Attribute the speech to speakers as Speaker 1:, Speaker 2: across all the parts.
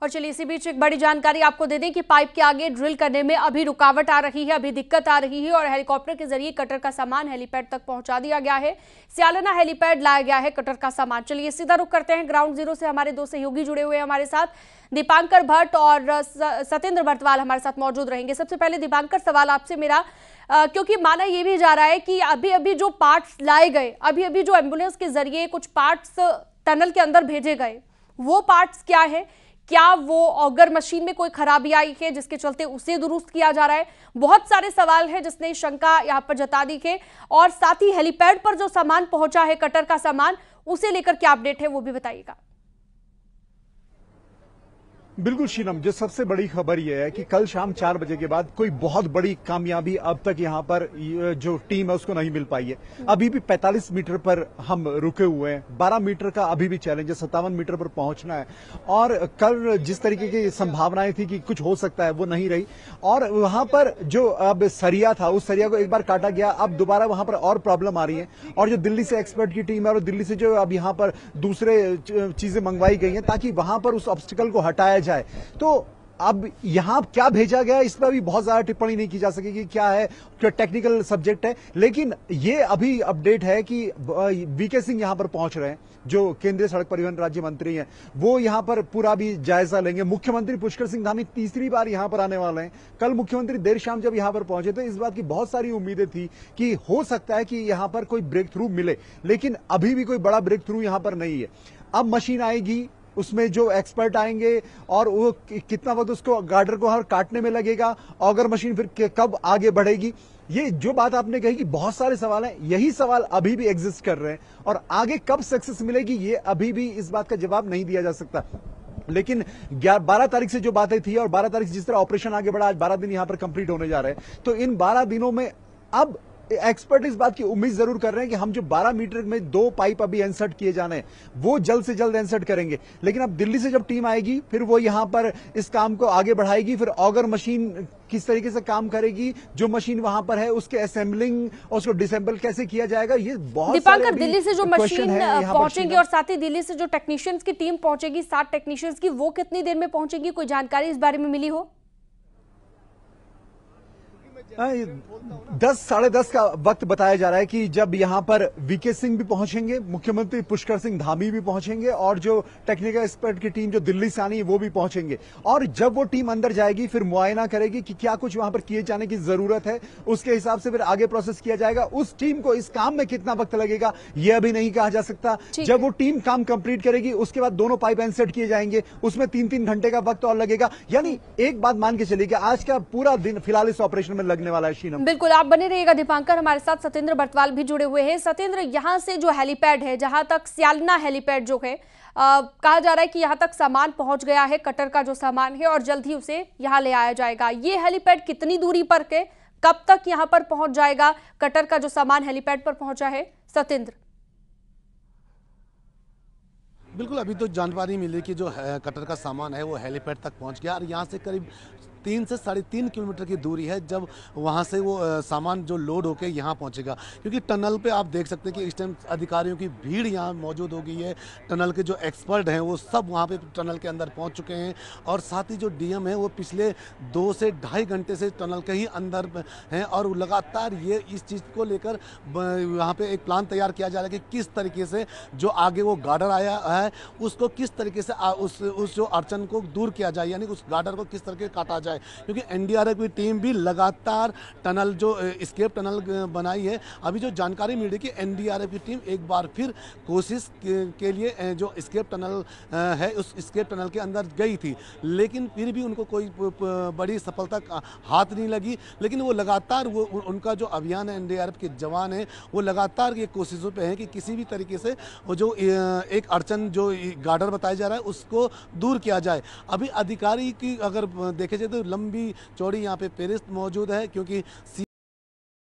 Speaker 1: और चलिए इसी बीच एक बड़ी जानकारी आपको दे दें कि पाइप के आगे ड्रिल करने में अभी रुकावट आ रही है, अभी दिक्कत आ रही है और हेलीकॉप्टर के जरिए कटर का सामान हेलीपैड तक पहुंचा दिया गया है। स्यालना हेलीपैड लाया गया है कटर का सामान। चलिए सीधा रुख करते हैं ग्राउंड जीरो से। हमारे दो सहयोगी जुड़े हुए हैं हमारे साथ, दीपांकर भट्ट और सत्येंद्र बर्तवाल हमारे साथ मौजूद रहेंगे। सबसे पहले दीपांकर, सवाल आपसे मेरा, क्योंकि माना यह भी जा रहा है कि अभी अभी जो पार्ट्स लाए गए, अभी अभी जो एम्बुलेंस के जरिए कुछ पार्ट्स टनल के अंदर भेजे गए, वो पार्ट्स क्या है? क्या वो ऑगर मशीन में कोई खराबी आई है जिसके चलते उसे दुरुस्त किया जा रहा है? बहुत सारे सवाल हैं जिसने शंका यहां पर जता दी है। और साथ ही हेलीपैड पर जो सामान पहुंचा है, कटर का सामान, उसे लेकर क्या अपडेट है वो भी बताइएगा।
Speaker 2: बिल्कुल शीनम, जो सबसे बड़ी खबर यह है कि कल शाम 4 बजे के बाद कोई बहुत बड़ी कामयाबी अब तक यहां पर जो टीम है उसको नहीं मिल पाई है। अभी भी 45 मीटर पर हम रुके हुए हैं। 12 मीटर का अभी भी चैलेंज है, 57 मीटर पर पहुंचना है। और कल जिस तरीके की संभावनाएं थी कि कुछ हो सकता है, वो नहीं रही। और वहां पर जो अब सरिया था, उस सरिया को एक बार काटा गया, अब दोबारा वहां पर और प्रॉब्लम आ रही है। और जो दिल्ली से एक्सपर्ट की टीम है और दिल्ली से जो अब यहां पर दूसरे चीजें मंगवाई गई हैं ताकि वहां पर उस ऑब्स्टिकल को हटाया जाए। तो अब यहां क्या भेजा गया, इस पर भी बहुत ज्यादा टिप्पणी नहीं की जा सकेगी, क्या है, क्या टेक्निकल सब्जेक्ट है। लेकिन ये अभी अपडेट है कि वीके सिंह यहां पर पहुंच रहे हैं, जो केंद्रीय सड़क परिवहन राज्य मंत्री हैं। वो यहां पर पूरा भी जायजा लेंगे। मुख्यमंत्री पुष्कर सिंह धामी तीसरी बार यहां पर आने वाले हैं। कल मुख्यमंत्री देर शाम जब यहां पर पहुंचे तो इस बात की बहुत सारी उम्मीदें थी कि हो सकता है कि यहां पर कोई ब्रेक थ्रू मिले, लेकिन अभी भी कोई बड़ा ब्रेक थ्रू यहां पर नहीं है। अब मशीन आएगी, उसमें जो एक्सपर्ट आएंगे और वो कितना वक्त उसको गार्डर को हर काटने में लगेगा, ऑगर मशीन फिर कब आगे बढ़ेगी। ये जो बात आपने कही कि बहुत सारे सवाल हैं, यही सवाल अभी भी एग्जिस्ट कर रहे हैं। और आगे कब सक्सेस मिलेगी, ये अभी भी इस बात का जवाब नहीं दिया जा सकता। लेकिन 12 तारीख से जो बातें थी और 12 तारीख से जिस तरह ऑपरेशन आगे बढ़ा, आज 12 दिन यहां पर कंप्लीट होने जा रहे हैं। तो इन 12 दिनों में अब एक्सपर्ट इस बात की उम्मीद जरूर कर रहे हैं कि हम जो 12 मीटर में 2 पाइप अभी इंसर्ट किए जाने हैं, वो जल्द से जल्द इंसर्ट करेंगे। लेकिन अब दिल्ली से जब टीम आएगी, फिर वो यहां पर इस काम को आगे बढ़ाएगी। फिर ऑगर मशीन किस तरीके से काम करेगी, जो मशीन वहां पर है उसके असेंबलिंग और उसको डिसेंबल कैसे किया जाएगा, ये बहुत
Speaker 1: दीपांकर, दिल्ली से जो मशीन पहुंचेगी और साथ ही दिल्ली से जो टेक्नीशियंस की टीम पहुंचेगी, 7 टेक्नीशियंस की, वो कितनी देर में पहुंचेगी? कोई जानकारी इस बारे में मिली हो?
Speaker 2: 10 साढ़े 10 का वक्त बताया जा रहा है कि जब यहां पर वीके सिंह भी पहुंचेंगे, मुख्यमंत्री पुष्कर सिंह धामी भी पहुंचेंगे और जो टेक्निकल एक्सपर्ट की टीम जो दिल्ली से आनी है वो भी पहुंचेंगे। और जब वो टीम अंदर जाएगी, फिर मुआयना करेगी कि क्या कुछ वहां पर किए जाने की जरूरत है, उसके हिसाब से फिर आगे प्रोसेस किया जाएगा। उस टीम को इस काम में कितना वक्त लगेगा ये अभी नहीं कहा जा सकता। जब वो टीम काम कंप्लीट करेगी, उसके बाद दोनों पाइप इंसर्ट किए जाएंगे, उसमें 3-3 घंटे का वक्त और लगेगा। यानी एक बात मान के चलिए कि आज का पूरा दिन फिलहाल इस ऑपरेशन में लगने वाला है। शीनम,
Speaker 1: बिल्कुल, आप बने रहिएगा। दीपांकर, हमारे साथ सत्येंद्र बर्तवाल भी जुड़े हुए हैं। सत्येंद्र, यहां से जो हेलीपैड है, जहां तक स्यालना हेलीपैड जो है, कहा जा रहा है कि यहां तक सामान पहुंच गया है, कटर का जो सामान है, और जल्द ही उसे यहां ले आया जाएगा। ये हेलीपैड कितनी दूरी पर है, कब तक यहां पर पहुंच जाएगा कटर का जो सामान हेलीपैड पर पहुंचा है? सत्येंद्र,
Speaker 3: बिल्कुल, अभी तो जानकारी मिली कि जो कटर का सामान है वो हेलीपैड तक पहुंच गया और यहाँ से करीब 3 से 3.5 किलोमीटर की दूरी है जब वहाँ से वो सामान जो लोड होकर यहाँ पहुँचेगा। क्योंकि टनल पे आप देख सकते हैं कि इस टाइम अधिकारियों की भीड़ यहाँ मौजूद हो गई है। टनल के जो एक्सपर्ट हैं वो सब वहाँ पे टनल के अंदर पहुँच चुके हैं और साथ ही जो डीएम है वो पिछले 2 से ढाई घंटे से टनल के ही अंदर हैं और लगातार ये इस चीज़ को लेकर वहाँ पे एक प्लान तैयार किया जा रहा है कि किस तरीके से जो आगे वो गार्डर आया है उसको किस तरीके से उस जो अड़चन को दूर किया जाए, यानी उस गार्डर को किस तरीके काटा जाए। क्योंकि एनडीआरएफ की टीम भी लगातार टनल जो एस्केप टनल बनाई है, अभी जो जानकारी मिल रही है कि एनडीआरएफ की टीम एक बार फिर कोशिश के लिए जो एस्केप टनल है उस एस्केप टनल के अंदर गई थी, लेकिन फिर भी उनको कोई बड़ी सफलता हाथ नहीं लगी। लेकिन वो लगातार वो उनका जो अभियान है, एनडीआरएफ के जवान हैं वो लगातार ये कोशिशों पे हैं कि किसी भी तरीके से वो जो एक अड़चन जो गार्डर बताया जा रहा है उसको दूर किया जाए। अभी अधिकारी की अगर देखे जाए तो लंबी चौड़ी यहाँ पे फेरिस्त मौजूद है, क्योंकि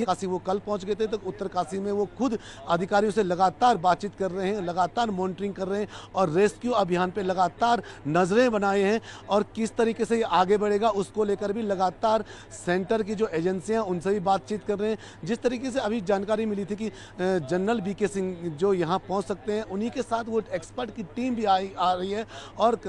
Speaker 3: काशी वो कल पहुंच गए थे, तो उत्तरकाशी में वो खुद अधिकारियों से लगातार बातचीत कर रहे हैं, लगातार मॉनिटरिंग कर रहे हैं और रेस्क्यू अभियान पे लगातार नज़रें बनाए हैं और किस तरीके से ये आगे बढ़ेगा उसको लेकर भी लगातार सेंटर की जो एजेंसियां उनसे भी बातचीत कर रहे हैं। जिस तरीके से अभी जानकारी मिली थी कि जनरल बीके सिंह जो यहाँ पहुँच सकते हैं, उन्हीं के साथ वो एक्सपर्ट की टीम भी आ रही है। और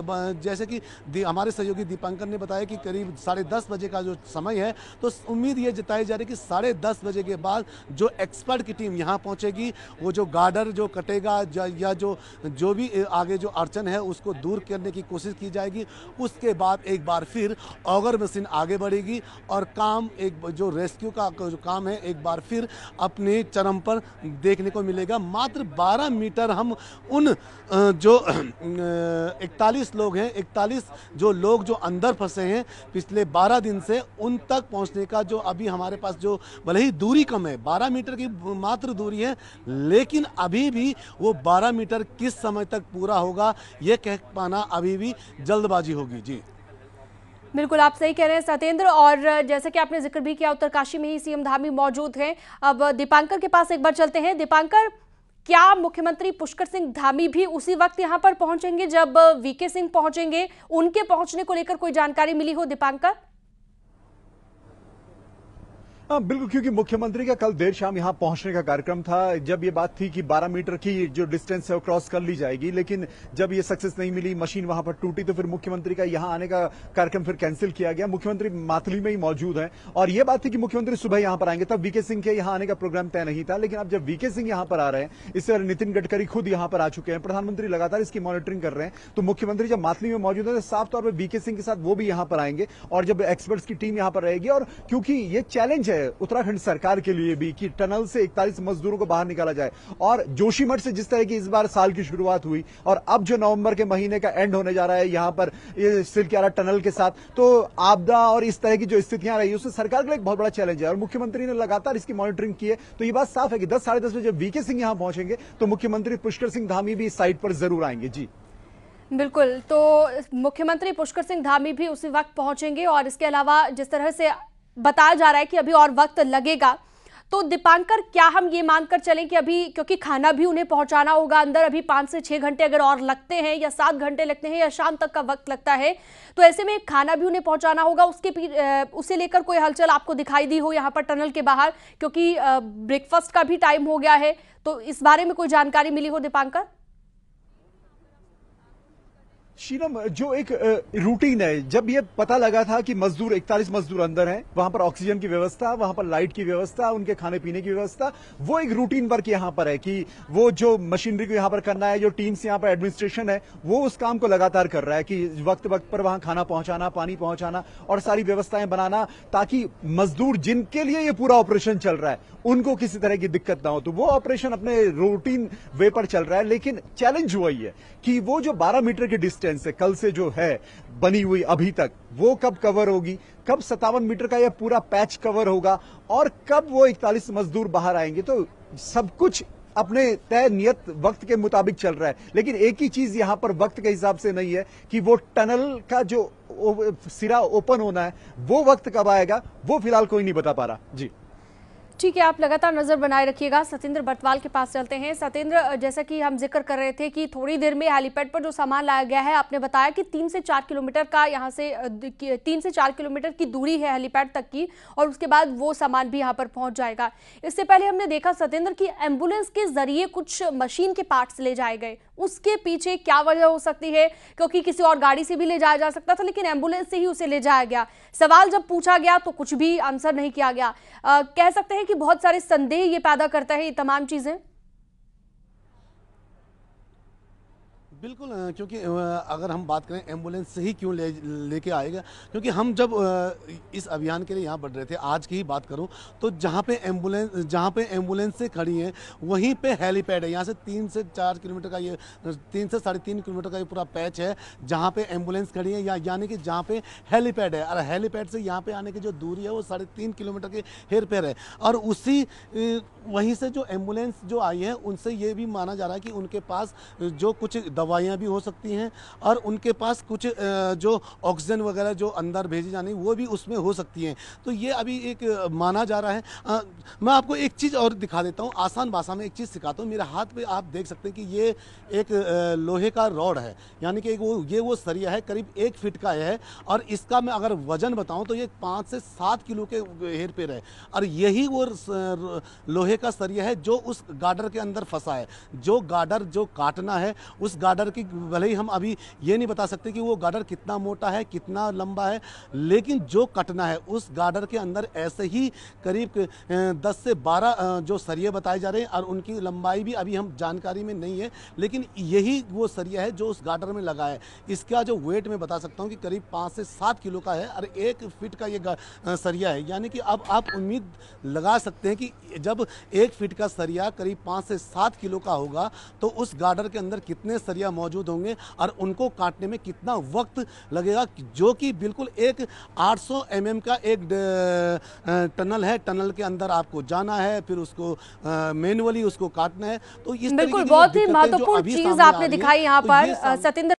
Speaker 3: जैसे कि हमारे सहयोगी दीपांकर ने बताया कि करीब 10:30 बजे का जो समय है, तो उम्मीद ये जताई जा रही है कि 10:30 बजे के बाद जो एक्सपर्ट की टीम यहाँ पहुँचेगी, वो जो गार्डर जो कटेगा या जो भी आगे जो अड़चन है उसको दूर करने की कोशिश की जाएगी। उसके बाद एक बार फिर ऑगर मशीन आगे बढ़ेगी और काम एक जो रेस्क्यू का जो काम है एक बार फिर अपने चरम पर देखने को मिलेगा। मात्र 12 मीटर हम उन जो 41 लोग हैं, 41 जो लोग जो अंदर फंसे हैं पिछले 12 दिन से, उन तक पहुंचने का जो अभी हमारे पास जो भले ही दूरी कम है, 12 मीटर की मात्र दूरी है, लेकिन अभी भी वो 12 मीटर किस समय तक पूरा होगा ये कह पाना अभी भी जल्दबाजी होगी। जी
Speaker 1: बिल्कुल, आप सही कह रहे हैं सत्येंद्र। और जैसे कि आपने जिक्र भी किया, उत्तरकाशी में ही सीएम धामी मौजूद हैं। अब दीपांकर के पास एक बार चलते हैं। दीपांकर, क्या मुख्यमंत्री पुष्कर सिंह धामी भी उसी वक्त यहां पर पहुंचेंगे जब वीके सिंह पहुंचेंगे? उनके पहुंचने को लेकर कोई जानकारी मिली हो दीपांकर?
Speaker 2: हाँ बिल्कुल, क्योंकि मुख्यमंत्री का कल देर शाम यहां पहुंचने का कार्यक्रम था। जब ये बात थी कि 12 मीटर की जो डिस्टेंस है वो क्रॉस कर ली जाएगी, लेकिन जब ये सक्सेस नहीं मिली, मशीन वहां पर टूटी, तो फिर मुख्यमंत्री का यहां आने का कार्यक्रम फिर कैंसिल किया गया। मुख्यमंत्री मातली में ही मौजूद हैं और ये बात थी कि मुख्यमंत्री सुबह यहां पर आएंगे। तब वीके सिंह के यहां आने का प्रोग्राम तय नहीं था, लेकिन अब जब वीके सिंह यहां पर आ रहे हैं, इससे पहले नितिन गडकरी खुद यहां पर आ चुके हैं, प्रधानमंत्री लगातार इसकी मॉनिटरिंग कर रहे हैं, तो मुख्यमंत्री जब मातली में मौजूद है तो साफ तौर पर वीके सिंह के साथ वो भी यहां पर आएंगे और जब एक्सपर्ट्स की टीम यहां पर रहेगी। और क्योंकि ये चैलेंज है उत्तराखंड सरकार के लिए भी कि टनल से 41 मजदूरों को बाहर निकाला जाए, और जोशीमठ से जिस तरह की इस बार साल की शुरुआत हुई और अब जो नवंबर के महीने का एंड होने जा रहा है यहां पर सिलक्यारा टनल के साथ, तो आपदा और इस तरह की जो स्थितियां रही उससे सरकार के लिए एक बहुत बड़ा चैलेंज है और मुख्यमंत्री ने लगातार इसकी मॉनिटरिंग की है। तो ये बात साफ है कि 10 साढ़े 10 बजे जब वीके सिंह यहां पहुंचेंगे तो मुख्यमंत्री पुष्कर सिंह धामी भी इस साइट पर जरूर आएंगे। जी
Speaker 1: बिल्कुल, तो मुख्यमंत्री पुष्कर सिंह धामी भी उसी वक्त पहुंचेंगे और इसके अलावा जिस तरह से बताया जा रहा है कि अभी और वक्त लगेगा, तो दीपांकर क्या हम ये मानकर चलें कि अभी, क्योंकि खाना भी उन्हें पहुंचाना होगा अंदर, अभी 5 से 6 घंटे अगर और लगते हैं या 7 घंटे लगते हैं या शाम तक का वक्त लगता है, तो ऐसे में खाना भी उन्हें पहुंचाना होगा, उसे लेकर कोई हलचल आपको दिखाई दी हो यहाँ पर टनल के बाहर? क्योंकि ब्रेकफास्ट का भी टाइम हो गया है, तो इस बारे में कोई जानकारी मिली हो दीपांकर?
Speaker 2: शीनम, जो एक रूटीन है, जब ये पता लगा था कि 41 मजदूर अंदर हैं, वहां पर ऑक्सीजन की व्यवस्था, वहां पर लाइट की व्यवस्था, उनके खाने पीने की व्यवस्था, वो एक रूटीन वर्क यहां पर है कि वो जो मशीनरी को यहां पर करना है, जो टीम्स यहां पर एडमिनिस्ट्रेशन है, वो उस काम को लगातार कर रहा है कि वक्त वक्त पर वहां खाना पहुंचाना, पानी पहुंचाना और सारी व्यवस्थाएं बनाना, ताकि मजदूर जिनके लिए ये पूरा ऑपरेशन चल रहा है उनको किसी तरह की दिक्कत ना हो। तो वो ऑपरेशन अपने रूटीन वे पर चल रहा है, लेकिन चैलेंज हुआ ही है कि वो जो 12 मीटर की डिस्टेंस है कल से जो है बनी हुई अभी तक, वो कब कवर होगी, कब 57 मीटर का यह पूरा पैच कवर होगा और कब वो 41 मजदूर बाहर आएंगे। तो सब कुछ अपने तय नियत वक्त के मुताबिक चल रहा है, लेकिन एक ही चीज यहां पर वक्त के हिसाब से नहीं है कि वो टनल का जो सिरा ओपन होना है वो वक्त कब आएगा, वो फिलहाल कोई नहीं बता पा रहा। जी
Speaker 1: ठीक है, आप लगातार नजर बनाए रखिएगा। सत्येंद्र बर्तवाल के पास चलते हैं। सत्येंद्र, जैसा कि हम जिक्र कर रहे थे कि थोड़ी देर में हेलीपैड पर जो सामान लाया गया है, आपने बताया कि 3 से 4 किलोमीटर का यहाँ से 3 से 4 किलोमीटर की दूरी है हेलीपैड तक की, और उसके बाद वो सामान भी यहाँ पर पहुंच जाएगा। इससे पहले हमने देखा सत्येंद्र की एम्बुलेंस के जरिए कुछ मशीन के पार्ट्स ले जाए गए, उसके पीछे क्या वजह हो सकती है? क्योंकि किसी और गाड़ी से भी ले जाया जा सकता था, लेकिन एम्बुलेंस से ही उसे ले जाया गया। सवाल जब पूछा गया तो कुछ भी आंसर नहीं किया गया। कह सकते हैं कि बहुत सारे संदेह ये पैदा करता है ये तमाम चीजें।
Speaker 3: बिल्कुल, क्योंकि अगर हम बात करें एम्बुलेंस से ही क्यों लेके आएगा, क्योंकि हम जब इस अभियान के लिए यहाँ बढ़ रहे थे, आज की ही बात करूँ तो जहाँ पे एम्बुलेंस से खड़ी हैं वहीं पे हेलीपैड है। यहाँ से 3 से 4 किलोमीटर का ये 3 से 3.5 किलोमीटर का ये पूरा पैच है जहाँ पे एम्बुलेंस खड़ी है, यानी कि जहाँ पे हेलीपैड है। और हेलीपैड से यहाँ पे आने की जो दूरी है वो 3.5 किलोमीटर के हेर फेर है। और उसी वहीं से जो एम्बुलेंस जो आई है उनसे ये भी माना जा रहा है कि उनके पास जो कुछ दवा दवाइयाँ भी हो सकती हैं और उनके पास कुछ जो ऑक्सीजन वगैरह जो अंदर भेजी जानी वो भी उसमें हो सकती हैं। तो ये अभी एक माना जा रहा है। मैं आपको एक चीज़ और दिखा देता हूँ, आसान भाषा में एक चीज़ सिखाता हूँ। मेरे हाथ पे आप देख सकते हैं कि ये एक लोहे का रॉड है, यानी कि ये वो सरिया है, करीब 1 फीट का है और इसका मैं अगर वजन बताऊं तो ये 5 से 7 किलो के हेर फेर है। और यही वो लोहे का सरिया है जो उस गार्डर के अंदर फंसा है। जो गार्डर जो काटना है, उस गार्डर की भले ही हम अभी ये नहीं बता सकते कि वो गार्डर कितना मोटा है, कितना लंबा है, लेकिन जो कटना है उस गार्डर के अंदर ऐसे ही करीब 10 से 12 जो सरिये बताए जा रहे हैं और उनकी लंबाई भी अभी हम जानकारी में नहीं है, लेकिन यही वो सरिया है जो उस गार्डर में लगा है। इसका जो वेट मैं बता सकता हूँ कि करीब 5 से 7 किलो का है और 1 फीट का ये सरिया है। यानी कि अब आप उम्मीद लगा सकते हैं कि जब 1 फीट का सरिया करीब 5 से 7 किलो का होगा तो उस गार्डर के अंदर कितने सरिया मौजूद होंगे और उनको काटने में कितना वक्त लगेगा, जो कि बिल्कुल एक 800 mm का एक टनल है। टनल के अंदर आपको जाना है, फिर उसको मैन्युअली उसको काटना है। तो इस
Speaker 1: बिल्कुल बहुत ही महत्वपूर्ण चीज आपने दिखाई यहाँ पर सतेंद्र।